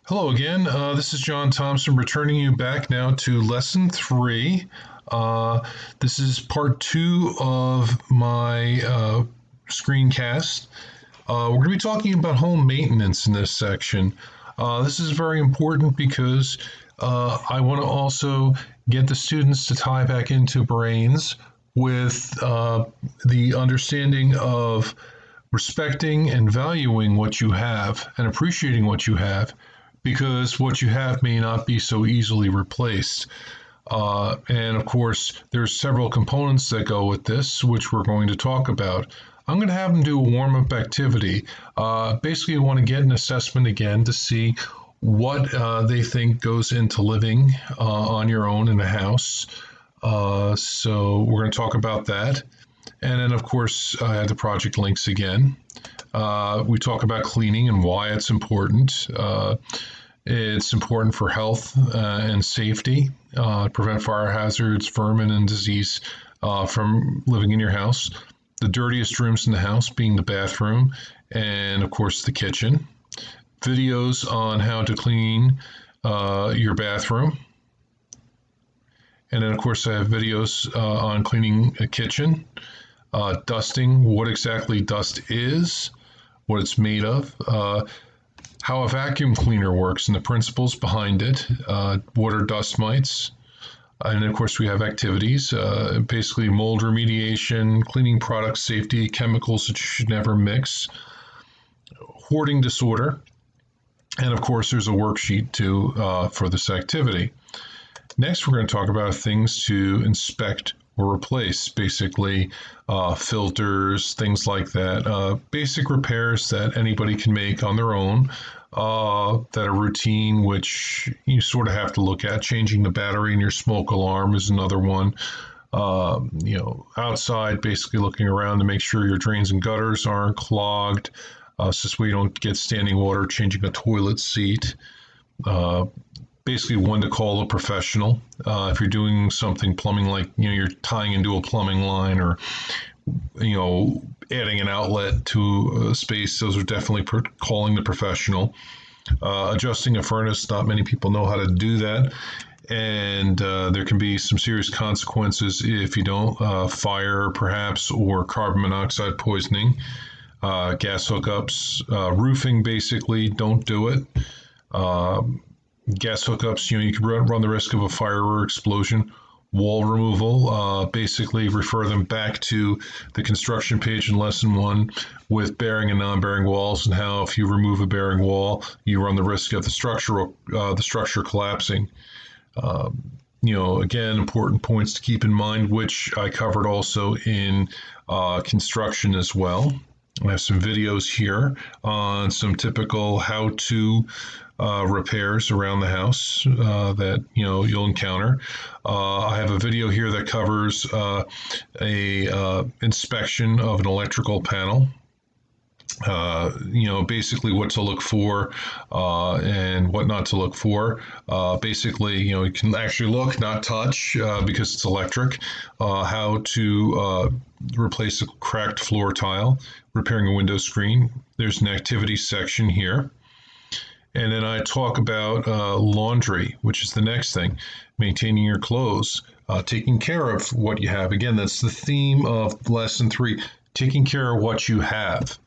Hello again. This is John Thompson returning you back now to lesson three. Uh, this is part two of my screencast. We're going to be talking about home maintenance in this section. This is very important because I want to also get the students to tie back into brains with the understanding of respecting and valuing what you have and appreciating what you have because what you have may not be so easily replaced. And of course, there's several components that go with this, which we're going to talk about. I'm going to have them do a warm up activity. Basically, I want to get an assessment again to see what they think goes into living on your own in a house. So we're going to talk about that. And then, of course, I had the project links again. We talk about cleaning and why it's important. It's important for health and safety, prevent fire hazards, vermin, and disease from living in your house. The dirtiest rooms in the house being the bathroom and, of course, the kitchen. Videos on how to clean your bathroom. And then, of course, I have videos on cleaning a kitchen, dusting, what exactly dust is, what it's made of, how a vacuum cleaner works and the principles behind it, what are dust mites, and of course we have activities, basically mold remediation, cleaning product safety, chemicals that you should never mix, hoarding disorder, and of course there's a worksheet too for this activity. Next we're going to talk about things to inspect or replace, basically filters, things like that. Basic repairs that anybody can make on their own that are routine, which you sort of have to look at. Changing the battery in your smoke alarm is another one. Outside, basically looking around to make sure your drains and gutters aren't clogged, so this way you don't get standing water. Changing a toilet seat. Basically when to call a professional if you're doing something plumbing, like you're tying into a plumbing line or adding an outlet to a space. Those are definitely calling the professional. Adjusting a furnace, not many people know how to do that, and there can be some serious consequences if you don't. Fire perhaps, or carbon monoxide poisoning. Gas hookups, roofing, basically don't do it. Gas hookups, you can run the risk of a fire or explosion. Wall removal, basically refer them back to the construction page in lesson one with bearing and non-bearing walls, and how if you remove a bearing wall, you run the risk of the structure collapsing. Again, important points to keep in mind, which I covered also in construction as well. I have some videos here on some typical how-to repairs around the house that you'll encounter. I have a video here that covers a inspection of an electrical panel. Basically what to look for and what not to look for. Basically, you can actually look, not touch, because it's electric. How to replace a cracked floor tile, repairing a window screen. There's an activity section here. And then I talk about laundry, which is the next thing, maintaining your clothes, taking care of what you have. Again, that's the theme of lesson three, taking care of what you have,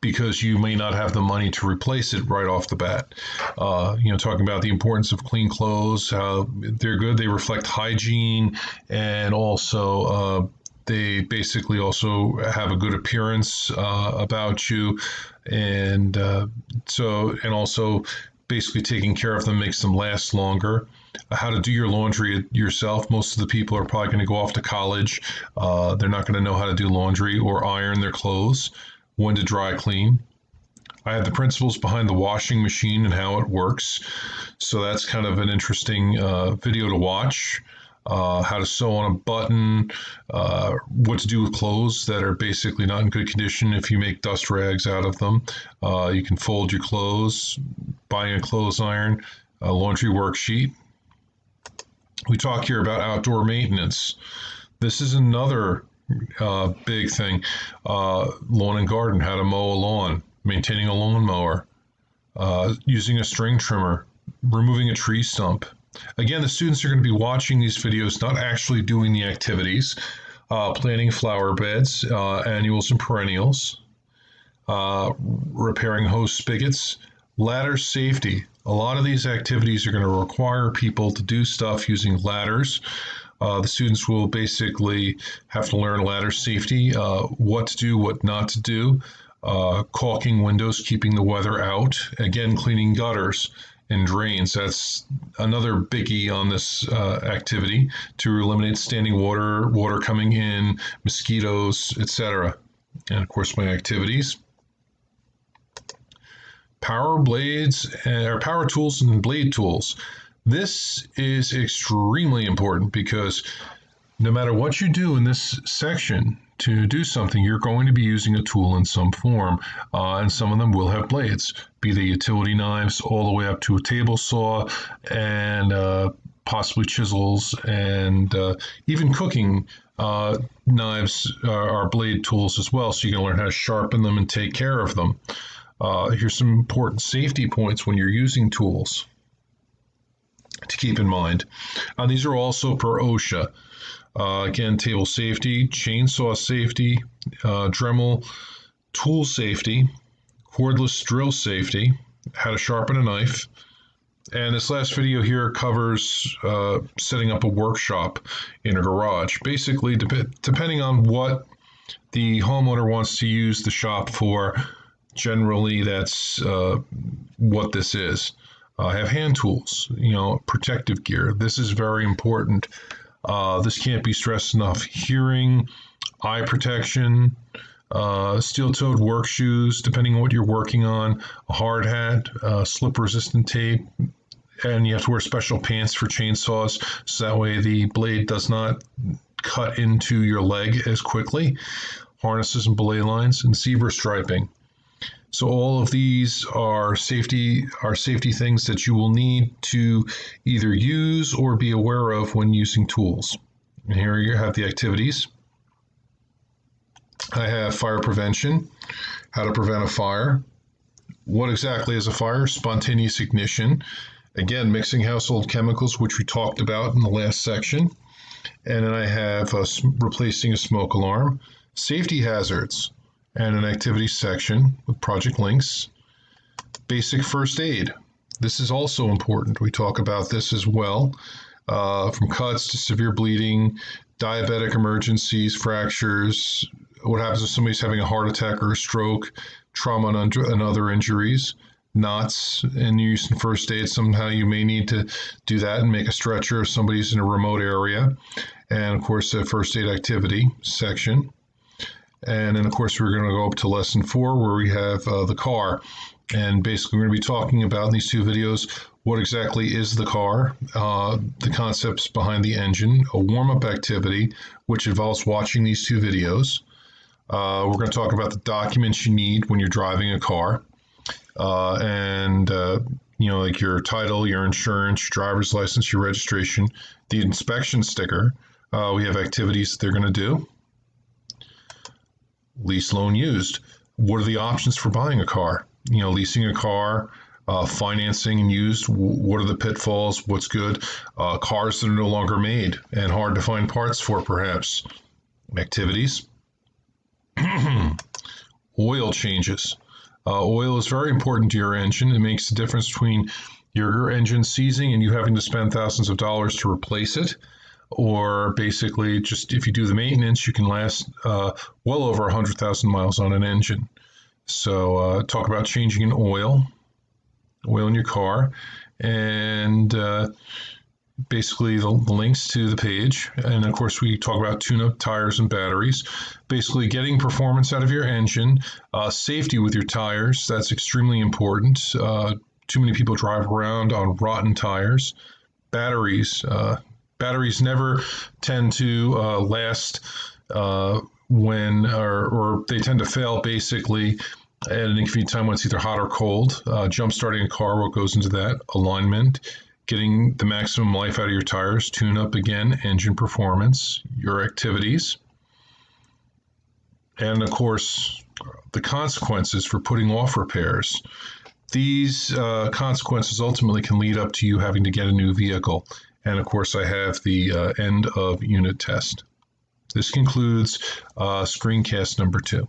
because you may not have the money to replace it right off the bat. Talking about the importance of clean clothes, how they're good, they reflect hygiene, and also they basically also have a good appearance about you, and also basically taking care of them makes them last longer. How to do your laundry yourself. Most of the people are probably going to go off to college. They're not going to know how to do laundry or iron their clothes. When to dry clean. I have the principles behind the washing machine and how it works. So that's kind of an interesting video to watch. How to sew on a button, what to do with clothes that are basically not in good condition. If you make dust rags out of them, you can fold your clothes, buying a clothes iron, a laundry worksheet. We talk here about outdoor maintenance. This is another big thing. Lawn and garden, how to mow a lawn, maintaining a lawnmower. using a string trimmer, removing a tree stump. Again, the students are going to be watching these videos, not actually doing the activities, planting flower beds, annuals and perennials, repairing hose spigots, ladder safety. A lot of these activities are going to require people to do stuff using ladders. The students will basically have to learn ladder safety, what to do, what not to do, caulking windows, keeping the weather out, again, cleaning gutters and drains. That's another biggie on this activity to eliminate standing water, water coming in, mosquitoes, etc. And of course, my activities. Power blades or power tools and blade tools. This is extremely important because no matter what you do in this section to do something, you're going to be using a tool in some form, and some of them will have blades, be they utility knives all the way up to a table saw and possibly chisels, and even cooking knives are blade tools as well, so you can learn how to sharpen them and take care of them. Here's some important safety points when you're using tools to keep in mind. These are also per OSHA. Again, table safety, chainsaw safety, Dremel tool safety, cordless drill safety, how to sharpen a knife. And this last video here covers setting up a workshop in a garage. Basically, depending on what the homeowner wants to use the shop for, generally that's what this is. Have hand tools, protective gear. This is very important. This can't be stressed enough. Hearing, eye protection, steel-toed work shoes, depending on what you're working on, a hard hat, slip-resistant tape, and you have to wear special pants for chainsaws, so that way the blade does not cut into your leg as quickly. Harnesses and belay lines, and zebra striping. So all of these are safety things that you will need to either use or be aware of when using tools. And here you have the activities. I have fire prevention, how to prevent a fire. What exactly is a fire? Spontaneous ignition. Again, mixing household chemicals, which we talked about in the last section. And then I have replacing a smoke alarm. Safety hazards. And an activity section with project links. Basic first aid. This is also important. We talk about this as well. From cuts to severe bleeding, diabetic emergencies, fractures, what happens if somebody's having a heart attack or a stroke, trauma and other injuries, knots and use in first aid. Somehow you may need to do that and make a stretcher if somebody's in a remote area. And of course, the first aid activity section. And then, of course, we're going to go up to lesson 4 where we have the car. And basically, we're going to be talking about in these two videos what exactly is the car, the concepts behind the engine, a warm-up activity, which involves watching these two videos. We're going to talk about the documents you need when you're driving a car. Like your title, your insurance, your driver's license, your registration, the inspection sticker. We have activities that they're going to do. Lease, loan, used. What are the options for buying a car? Leasing a car, financing and used. What are the pitfalls? What's good? Cars that are no longer made and hard to find parts for, perhaps. Activities. Oil changes. Oil is very important to your engine. It makes the difference between your engine seizing and you having to spend thousands of dollars to replace it. Or basically, just if you do the maintenance, you can last well over 100,000 miles on an engine. So talk about changing an oil in your car, and basically the links to the page. And of course, we talk about tune-up tires and batteries. Basically, getting performance out of your engine, safety with your tires. That's extremely important. Too many people drive around on rotten tires. Batteries. Batteries never tend to last when, or they tend to fail basically at an inconvenient time when it's either hot or cold. Jump starting a car, what goes into that? Alignment, getting the maximum life out of your tires, tune up again, engine performance, your activities. And of course, the consequences for putting off repairs. These consequences ultimately can lead up to you having to get a new vehicle. And of course, I have the end of unit test. This concludes Screencast number 2.